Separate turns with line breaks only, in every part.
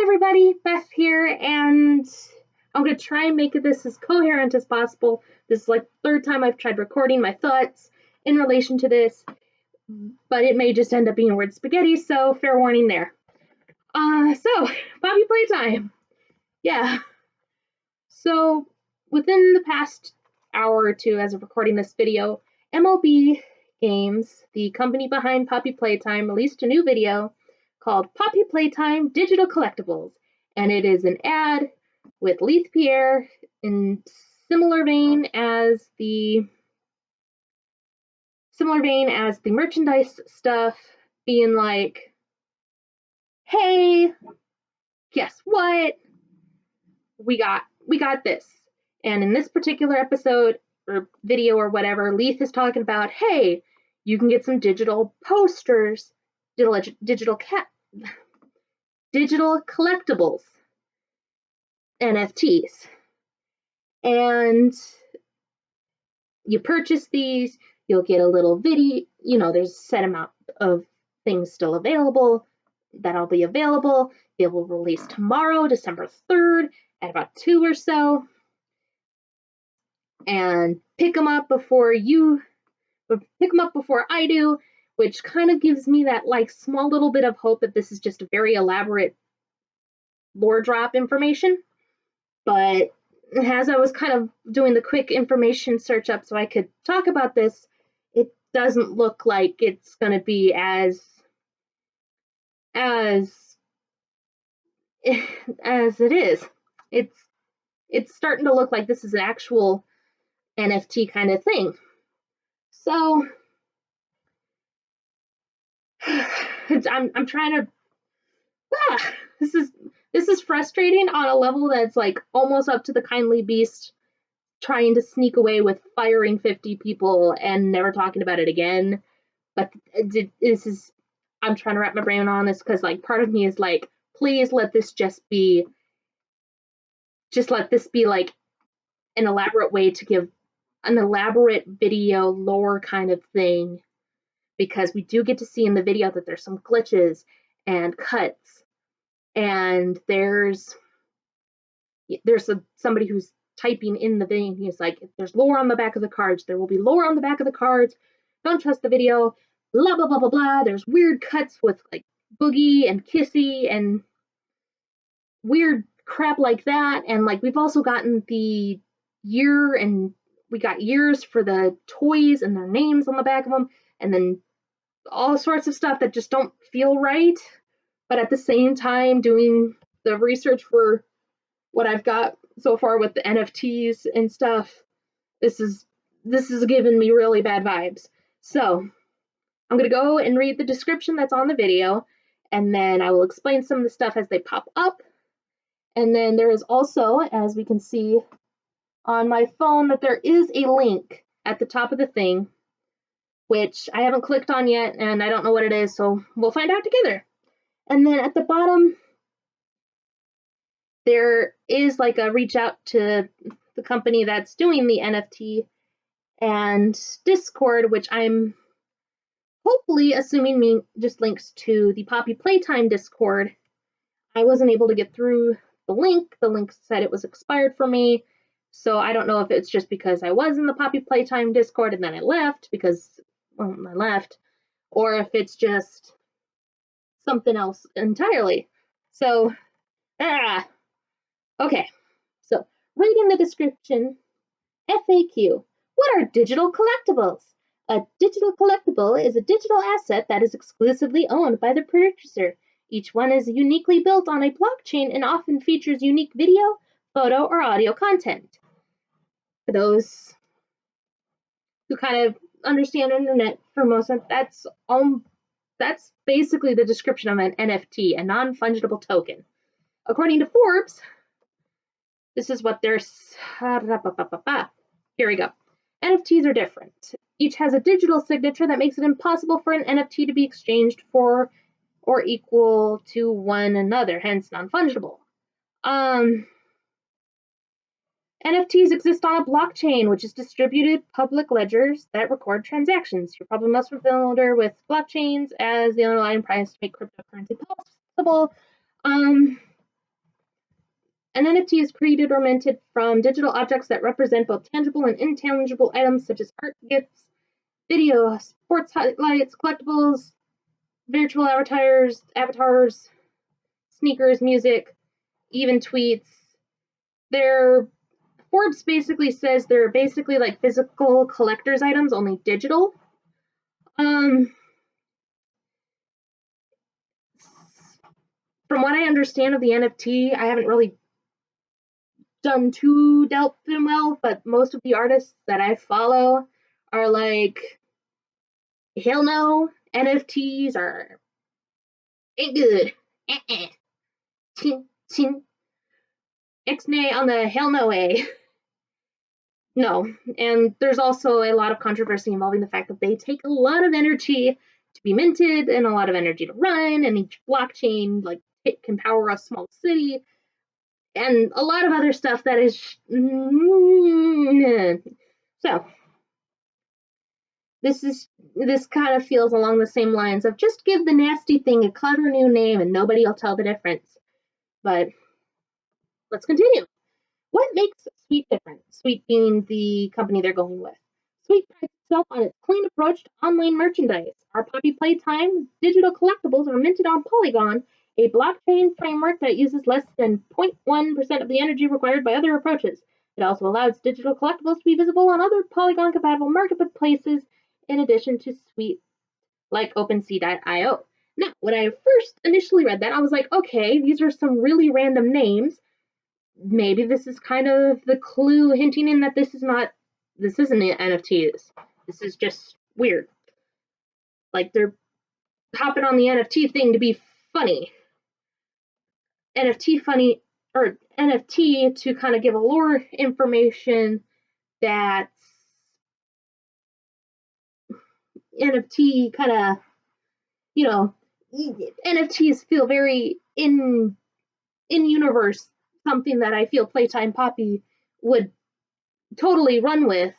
Hi everybody, Beth here, and I'm going to try and make this as coherent as possible. This is like the third time I've tried recording my thoughts in relation to this, but it may just end up being word spaghetti, so fair warning there. So, Poppy Playtime. Yeah. So, within the past hour or two as of recording this video, MOBGames, the company behind Poppy Playtime, released a new video called Poppy Playtime Digital Collectables, and it is an ad with Leith Pierre in similar vein as the merchandise stuff, being like, hey, guess what? We got this. And in this particular episode or video or whatever, Leith is talking about, hey, you can get some digital posters, digital collectibles, NFTs. And you purchase these, you'll get a little video, there's a set amount of things still available that'll be available. It will release tomorrow, December 3rd, at about 2 or so. And pick them up before I do, which kind of gives me that like small little bit of hope that this is just a very elaborate lore drop information. But as I was kind of doing the quick information search up so I could talk about this, it doesn't look like it's going to be as it is. It's starting to look like this is an actual NFT kind of thing. So I'm trying to this is frustrating on a level that's like almost up to the kindly beast trying to sneak away with firing 50 people and never talking about it again. But I'm trying to wrap my brain on this because like part of me is like, please let this be like an elaborate way to give an elaborate video lore kind of thing, because we do get to see in the video that there's some glitches and cuts, and there's somebody who's typing in the thing. He's like, if there's lore on the back of the cards, there will be lore on the back of the cards. Don't trust the video. Blah blah blah blah blah. There's weird cuts with like Boogie and Kissy and weird crap like that. And like we've also gotten the year, and we got years for the toys and their names on the back of them, and then all sorts of stuff that just don't feel right. But at the same time, doing the research for what I've got so far with the NFTs and stuff, this is giving me really bad vibes. So I'm going to go and read the description that's on the video, and then I will explain some of the stuff as they pop up. And then there is also, as we can see on my phone, that there is a link at the top of the thing, which I haven't clicked on yet, and I don't know what it is, so we'll find out together. And then at the bottom, there is like a reach out to the company that's doing the NFT and Discord, which I'm hopefully assuming just links to the Poppy Playtime Discord. I wasn't able to get through the link. The link said it was expired for me, so I don't know if it's just because I was in the Poppy Playtime Discord and then I left or if it's just something else entirely. So, okay. So, reading the description, FAQ. What are digital collectibles? A digital collectible is a digital asset that is exclusively owned by the purchaser. Each one is uniquely built on a blockchain and often features unique video, photo, or audio content. For those who kind of understand internet for most of that's basically the description of an NFT, a non-fungible token. According to Forbes, this is what they're... Here we go. NFTs are different. Each has a digital signature that makes it impossible for an NFT to be exchanged for or equal to one another, hence non-fungible. NFTs exist on a blockchain, which is distributed public ledgers that record transactions. You're probably most familiar with blockchains as the underlying price to make cryptocurrency possible. An NFT is created or minted from digital objects that represent both tangible and intangible items such as art, gifts, video, sports highlights, collectibles, virtual avatars, sneakers, music, even tweets. Forbes basically says they're basically like physical collector's items, only digital. From what I understand of the NFT, I haven't really delved in well, but most of the artists that I follow are like, hell no, NFTs ain't good. Chin, chin. Ixnay on the hell no way. No, and there's also a lot of controversy involving the fact that they take a lot of energy to be minted and a lot of energy to run, and each blockchain like it can power a small city and a lot of other stuff that is so this kind of feels along the same lines of just give the nasty thing a clever new name and nobody will tell the difference. But let's continue. What makes Sweet different? Sweet being the company they're going with. Sweet prides itself on its clean approach to online merchandise. Our Poppy Playtime digital collectibles are minted on Polygon, a blockchain framework that uses less than 0.1% of the energy required by other approaches. It also allows digital collectibles to be visible on other Polygon compatible marketplaces in addition to Sweet like OpenSea.io. Now, when I first initially read that, I was like, okay, these are some really random names. Maybe this is kind of the clue hinting in that this isn't NFTs. This is just weird. Like they're hopping on the NFT thing to be funny. NFT to kind of give a lore information that's NFT kind of, NFTs feel very in universe, something that I feel Playtime Poppy would totally run with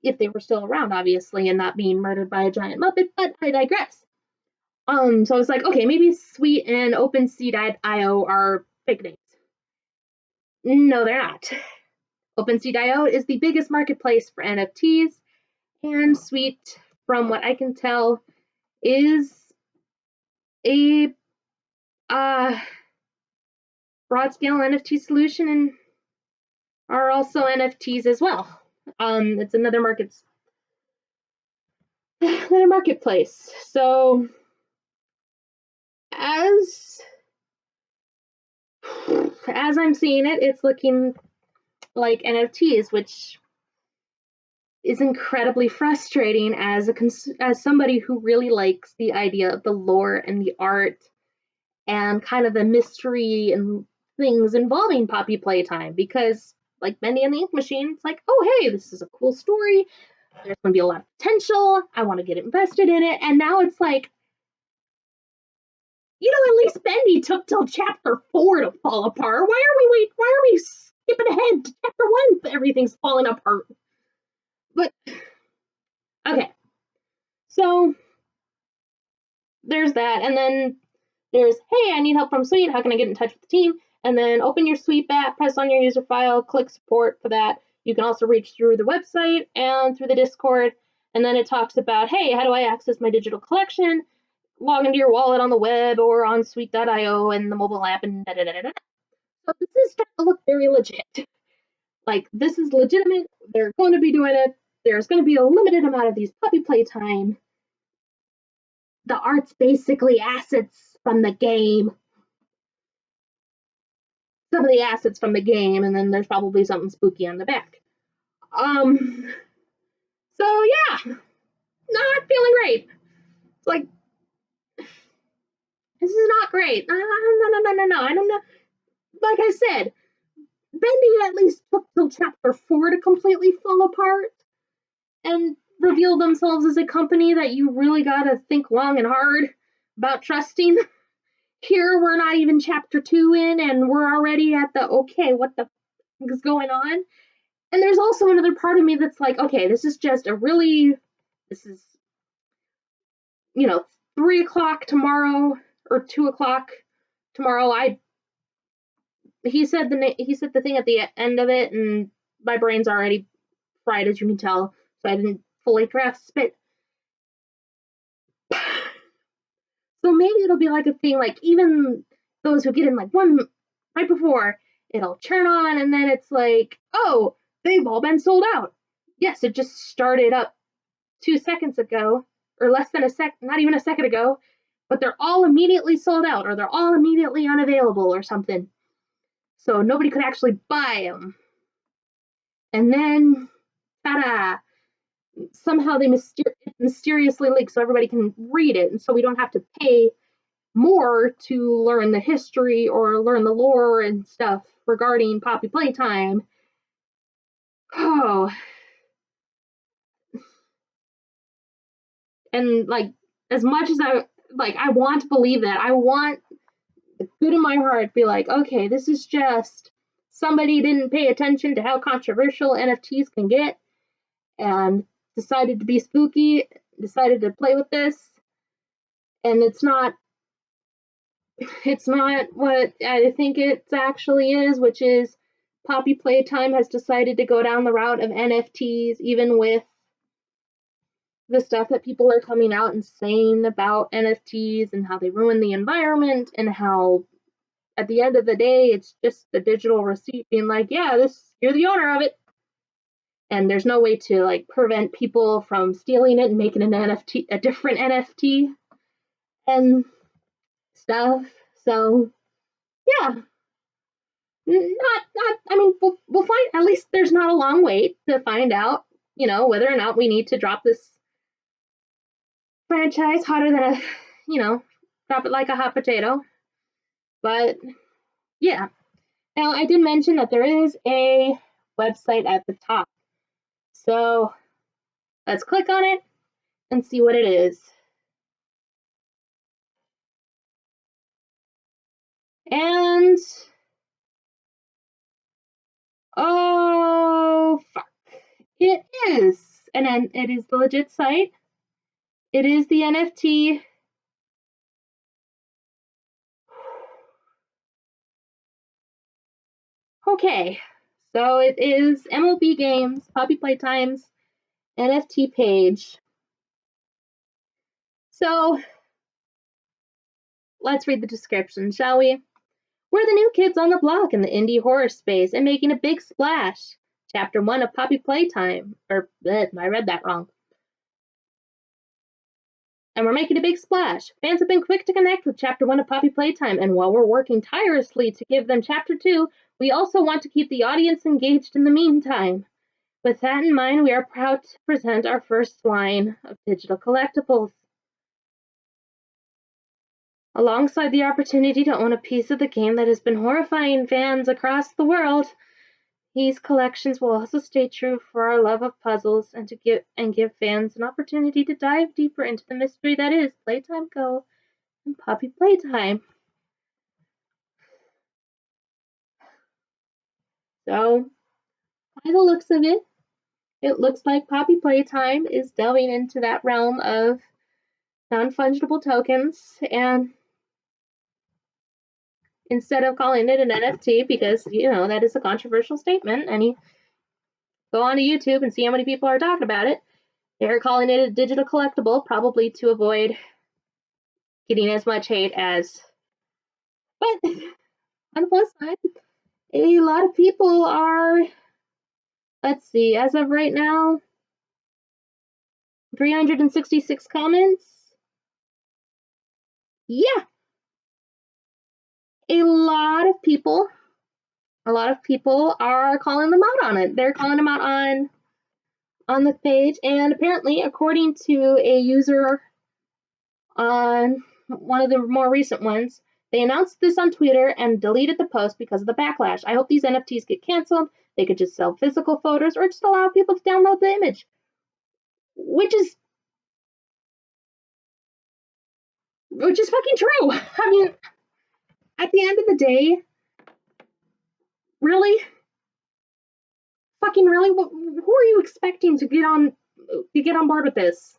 if they were still around, obviously, and not being murdered by a giant Muppet, but I digress. So I was like, okay, maybe Sweet and OpenSea.io are fake names. No, they're not. OpenSea.io is the biggest marketplace for NFTs, and Sweet, from what I can tell, is a broad scale NFT solution and are also NFTs as well. It's another marketplace. So as I'm seeing it, it's looking like NFTs, which is incredibly frustrating as somebody who really likes the idea of the lore and the art and kind of the mystery and things involving Poppy Playtime, because like Bendy and the Ink Machine, it's like, oh hey, this is a cool story. There's going to be a lot of potential. I want to get invested in it. And now it's like, at least Bendy took till chapter 4 to fall apart. Why are we skipping ahead to chapter 1? Everything's falling apart. But okay, so there's that, and then there's, hey, I need help from Sweet. How can I get in touch with the team? And then open your Sweet app, press on your user file, click support for that. You can also reach through the website and through the Discord. And then it talks about, hey, how do I access my digital collection? Log into your wallet on the web or on Sweet.io and the mobile app and da da da da. So this is starting to look very legit. Like, this is legitimate. They're going to be doing it. There's going to be a limited amount of these Puppy Playtime. The art's basically assets from the game. Some of the assets from the game, and then there's probably something spooky on the back. So yeah, not feeling great. It's like, this is not great. No. I don't know. Like I said, Bendy at least took till chapter 4 to completely fall apart and reveal themselves as a company that you really gotta think long and hard about trusting. Here, we're not even chapter 2 in, and we're already at the, okay, what the fuck is going on? And there's also another part of me that's like, okay, this is 3 o'clock tomorrow or 2 o'clock tomorrow. he said the thing at the end of it, and my brain's already fried, as you can tell, so I didn't fully grasp it. So maybe it'll be like a thing, like even those who get in like one right before, it'll turn on, and then it's like, oh, they've all been sold out. Yes, it just started up 2 seconds ago, or less than not even a second ago, but they're all immediately sold out, or they're all immediately unavailable, or something. So nobody could actually buy them. And then, ta-da! Somehow they mysteriously leak so everybody can read it, and so we don't have to pay more to learn the history or learn the lore and stuff regarding Poppy Playtime. Oh. And like, as much as I want to believe that, I want good in my heart to be like, okay, this is just somebody didn't pay attention to how controversial NFTs can get and decided to be spooky, decided to play with this, and it's not what I think it actually is, which is Poppy Playtime has decided to go down the route of NFTs, even with the stuff that people are coming out and saying about NFTs and how they ruin the environment, and how at the end of the day it's just a digital receipt being like, yeah, you're the owner of it. And there's no way to like prevent people from stealing it and making an NFT, a different NFT and stuff. So yeah, not. I mean, we'll find. At least there's not a long wait to find out, whether or not we need to drop this franchise hotter than drop it like a hot potato. But yeah. Now I did mention that there is a website at the top. So let's click on it and see what it is. And oh fuck. It is. And then it is the legit site. It is the NFT. Okay. So it is MOBGames, Poppy Playtime's NFT page. So let's read the description, shall we? We're the new kids on the block in the indie horror space and making a big splash. Chapter 1 of Poppy Playtime. I read that wrong. And we're making a big splash. Fans have been quick to connect with Chapter 1 of Poppy Playtime, and while we're working tirelessly to give them Chapter 2, we also want to keep the audience engaged in the meantime. With that in mind, we are proud to present our first line of digital collectibles. Alongside the opportunity to own a piece of the game that has been horrifying fans across the world, these collections will also stay true for our love of puzzles and give fans an opportunity to dive deeper into the mystery that is Playtime Go and Poppy Playtime. So, by the looks of it, it looks like Poppy Playtime is delving into that realm of non-fungible tokens, and instead of calling it an NFT, because that is a controversial statement, and you go onto YouTube and see how many people are talking about it, they're calling it a digital collectible, probably to avoid getting as much hate as. But on the plus side, a lot of people are, let's see, as of right now, 366 comments. Yeah, a lot of people are calling them out on it. They're calling them out on the page, and apparently, according to a user on one of the more recent ones, they announced this on Twitter and deleted the post because of the backlash. I hope these NFTs get canceled. They could just sell physical photos or just allow people to download the image, which is fucking true. I mean, at the end of the day, really, fucking really, who are you expecting to get on board with this?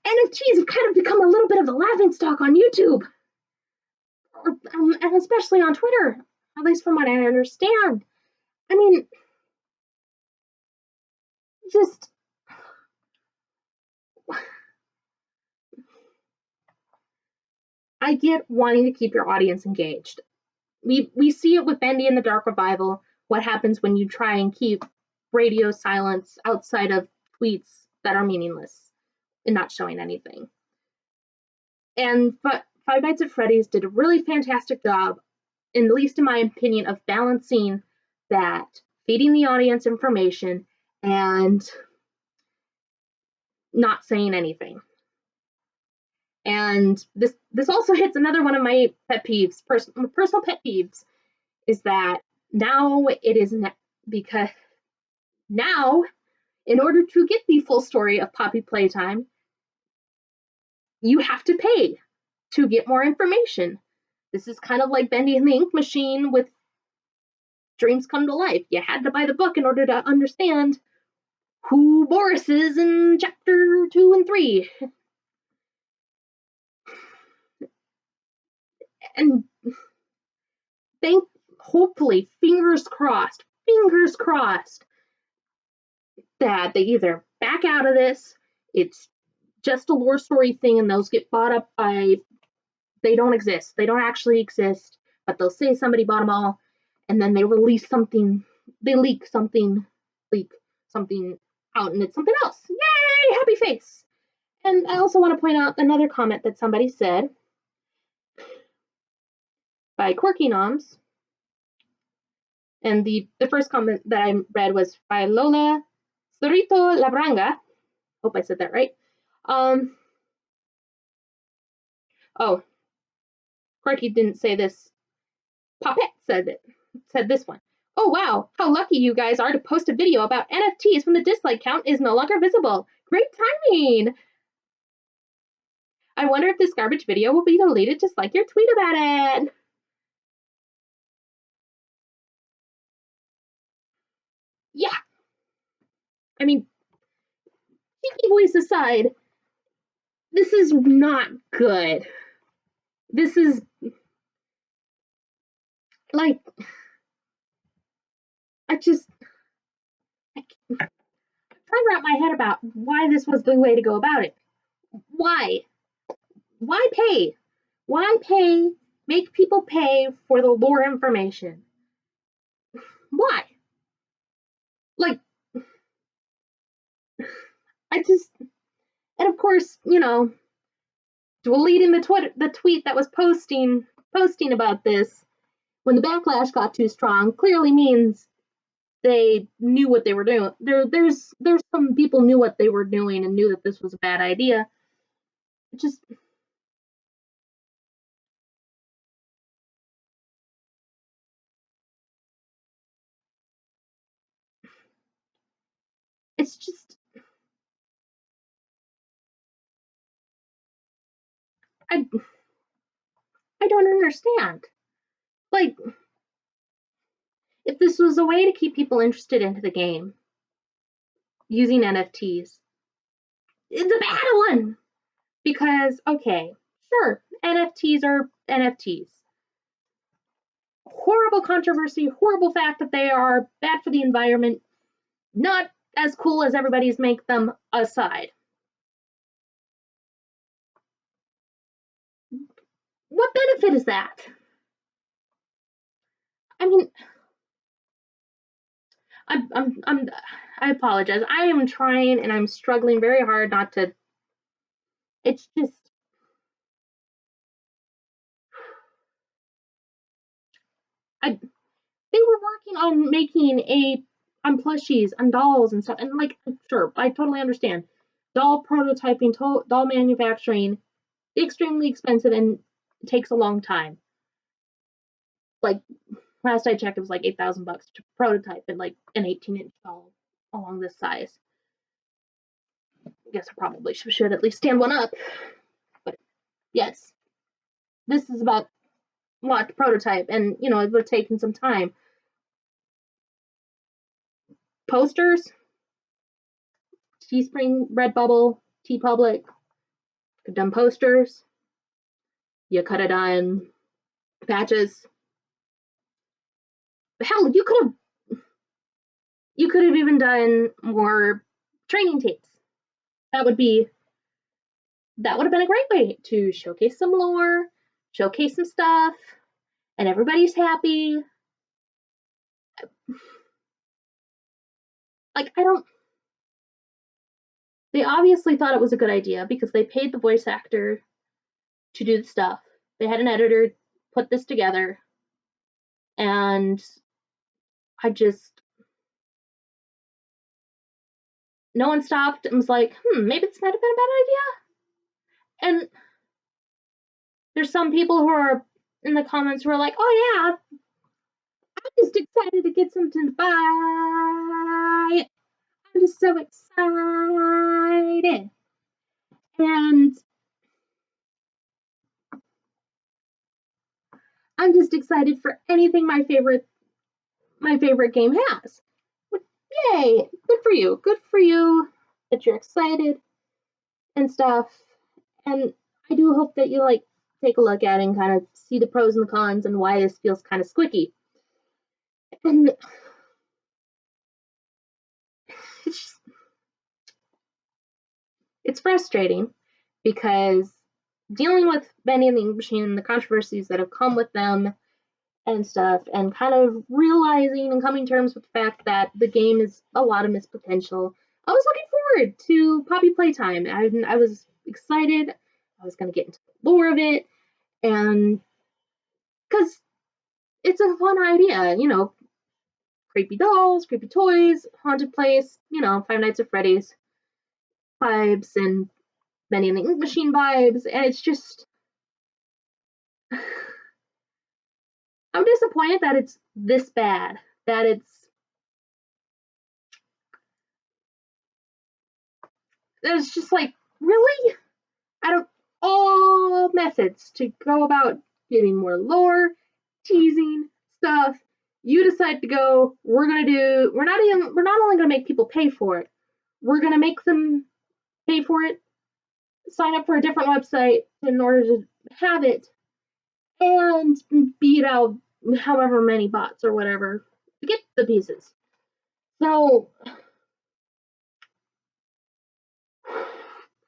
NFTs have kind of become a little bit of a laughingstock on YouTube. and especially on Twitter, at least from what I understand. I mean, just I get wanting to keep your audience engaged. We see it with Bendy and the Dark Revival. What happens when you try and keep radio silence outside of tweets that are meaningless and not showing anything? And Five Nights at Freddy's did a really fantastic job, at least in my opinion, of balancing that, feeding the audience information and not saying anything. And this also hits another one of my pet peeves, personal pet peeves, is that now it is because now, in order to get the full story of Poppy Playtime, you have to pay to get more information. This is kind of like Bendy and the Ink Machine with Dreams Come to Life. You had to buy the book in order to understand who Boris is in chapter 2 and 3. And hopefully, fingers crossed, that they either back out of this, it's just a lore story thing, and those get bought up by, they don't exist. They don't actually exist, but they'll say somebody bought them all, and then they release something, they leak something out, and it's something else. Yay, happy face. And I also want to point out another comment that somebody said by Quirky Noms. And the first comment that I read was by Lola Cerrito Labranga. Hope I said that right. Oh, Quirky didn't say this. Popette said this one. Oh wow, how lucky you guys are to post a video about NFTs when the dislike count is no longer visible. Great timing! I wonder if this garbage video will be deleted just like your tweet about it. Yeah. I mean, cheeky voice aside, this is not good. This is like, I'm trying to wrap my head about why this was the way to go about it. Why? Why pay? Why pay? Make people pay for the lore information. Why? Like, and of course, deleting the tweet that was posting about this when the backlash got too strong clearly means they knew what they were doing. There's some people knew what they were doing and knew that this was a bad idea. It's just I don't understand. Like, if this was a way to keep people interested into the game using NFTs, it's a bad one. Because, okay, sure, NFTs are NFTs. Horrible controversy, horrible fact that they are bad for the environment, not as cool as everybody's make them aside. What benefit is that? I mean, I apologize. I am trying and I'm struggling very hard not to. It's just. They were working on making on plushies, on dolls and stuff. And like, sure, I totally understand. Doll prototyping, doll manufacturing, extremely expensive and takes a long time. Like, last I checked, it was like $8,000 to prototype and like an 18-inch doll along this size. I guess I probably should at least stand one up. But yes, this is about what prototype, and it would have taken some time. Posters, Teespring, Redbubble, TeePublic, could have done posters. You could have done patches. Hell, you could have even done more training tapes. That would have been a great way to showcase some lore, showcase some stuff, and everybody's happy. Like, they obviously thought it was a good idea because they paid the voice actor to do the stuff. They had an editor put this together, and no one stopped and was like, maybe this might have been a bad idea. And there's some people who are in the comments who are like, oh yeah, I'm just excited to get something to buy. I'm just so excited. And I'm just excited for anything my favorite game has. Yay! Good for you. Good for you that you're excited and stuff. And I do hope that you take a look at it and kind of see the pros and the cons and why this feels kind of squicky. And it's frustrating because dealing with Bendy and the Ink Machine and the controversies that have come with them and stuff, and kind of realizing and coming to terms with the fact that the game is a lot of missed potential. I was looking forward to Poppy Playtime. I was excited. I was going to get into the lore of it, and because it's a fun idea, creepy dolls, creepy toys, haunted place, Five Nights at Freddy's vibes and Bendy and the Ink Machine vibes, and it's just I'm disappointed that it's this bad. That it's just like, really? Out of all methods to go about getting more lore, teasing stuff, you decide to go, we're not only gonna make people pay for it, we're gonna make them pay for it, sign up for a different website in order to have it, and beat out however many bots or whatever to get the pieces. So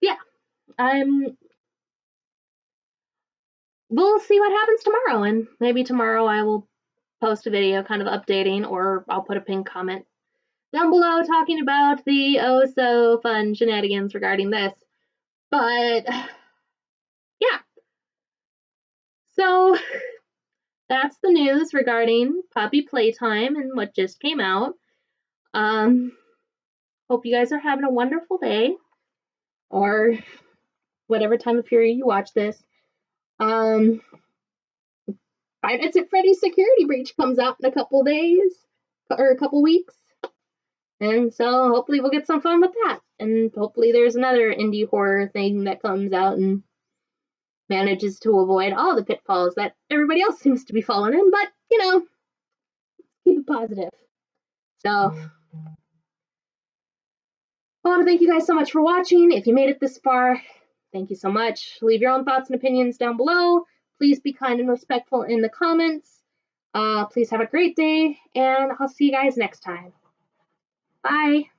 yeah, we'll see what happens tomorrow, and maybe tomorrow I will post a video kind of updating, or I'll put a pinned comment down below talking about the oh so fun shenanigans regarding this. But yeah, so that's the news regarding Poppy Playtime and what just came out. Hope you guys are having a wonderful day, or whatever time of year you watch this. Five Nights at Freddy's Security Breach comes out in a couple days or a couple weeks. And so hopefully we'll get some fun with that. And hopefully there's another indie horror thing that comes out and manages to avoid all the pitfalls that everybody else seems to be falling in. But, keep it positive. So I want to thank you guys so much for watching. If you made it this far, thank you so much. Leave your own thoughts and opinions down below. Please be kind and respectful in the comments. Please have a great day, and I'll see you guys next time. Bye.